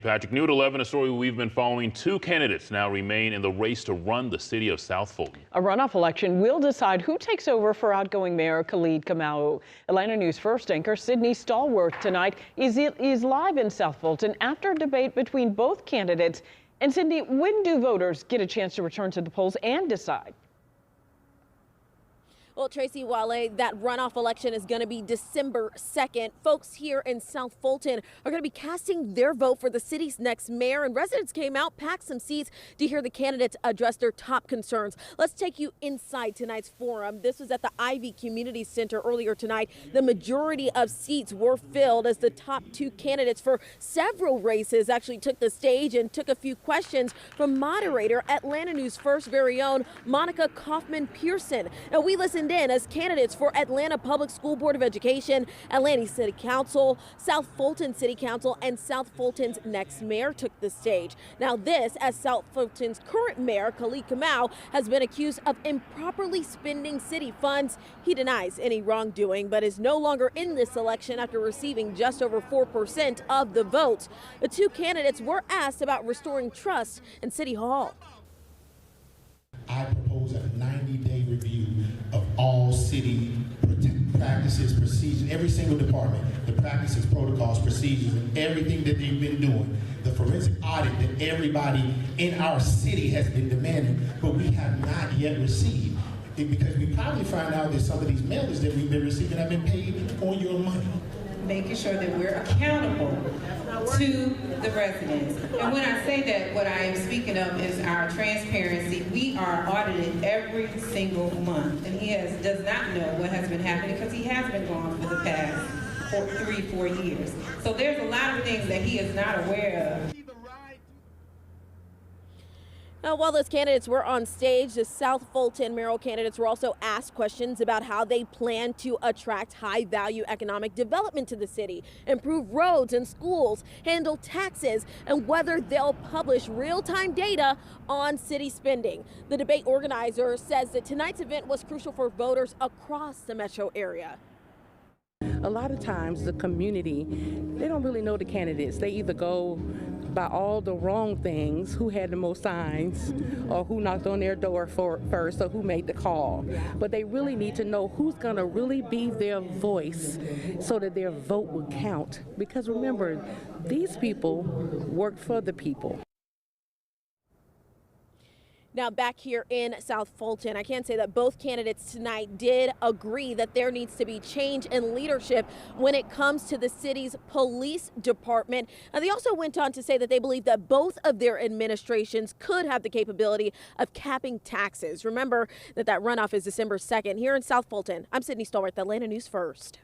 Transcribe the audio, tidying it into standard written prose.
Patrick, new at 11, a story we've been following. Two candidates now remain in the race to run the city of South Fulton. A runoff election will decide who takes over for outgoing Mayor Khalid Kamau. Atlanta News First anchor Sydney Stallworth tonight is live in South Fulton after a debate between both candidates. And Sydney, when do voters get a chance to return to the polls and decide? Well, Tracy, Wale, that runoff election is going to be December 2nd. Folks here in South Fulton are going to be casting their vote for the city's next mayor, and residents came out, packed some seats to hear the candidates address their top concerns. Let's take you inside tonight's forum. This was at the Ivy Community Center earlier tonight. The majority of seats were filled as the top two candidates for several races actually took the stage and took a few questions from moderator Atlanta News First very own Monica Kaufman-Pearson. Now, we listened in as candidates for Atlanta Public School Board of Education, Atlanta City Council, South Fulton City Council, and South Fulton's next mayor took the stage. Now this, as South Fulton's current mayor, Khalid Kamau, has been accused of improperly spending city funds. He denies any wrongdoing, but is no longer in this election after receiving just over 4% of the vote. The two candidates were asked about restoring trust in City Hall. I propose a 90-day review of all city practices, procedures, every single department, the practices, protocols, procedures, and everything that they've been doing. The forensic audit that everybody in our city has been demanding, but we have not yet received. Because we probably find out that some of these mailers that we've been receiving have been paid on your money. Making sure that we're accountable to the residents. And when I say that, what I am speaking of is our transparency. We are audited every single month, and he does not know what has been happening because he has been gone for the past 3-4 years. So there's a lot of things that he is not aware of. Now, while those candidates were on stage, the South Fulton mayoral candidates were also asked questions about how they plan to attract high-value economic development to the city, improve roads and schools, handle taxes, and whether they'll publish real-time data on city spending. The debate organizer says that tonight's event was crucial for voters across the metro area. A lot of times the community, they don't really know the candidates. They either go by all the wrong things, who had the most signs, or who knocked on their door first, or who made the call. But they really need to know who's going to really be their voice so that their vote will count. Because remember, these people work for the people. Now back here in South Fulton, I can say that both candidates tonight did agree that there needs to be change in leadership when it comes to the city's police department. And they also went on to say that they believe that both of their administrations could have the capability of capping taxes. Remember that runoff is December 2nd. Here in South Fulton, I'm Sydney Stallworth, Atlanta News First.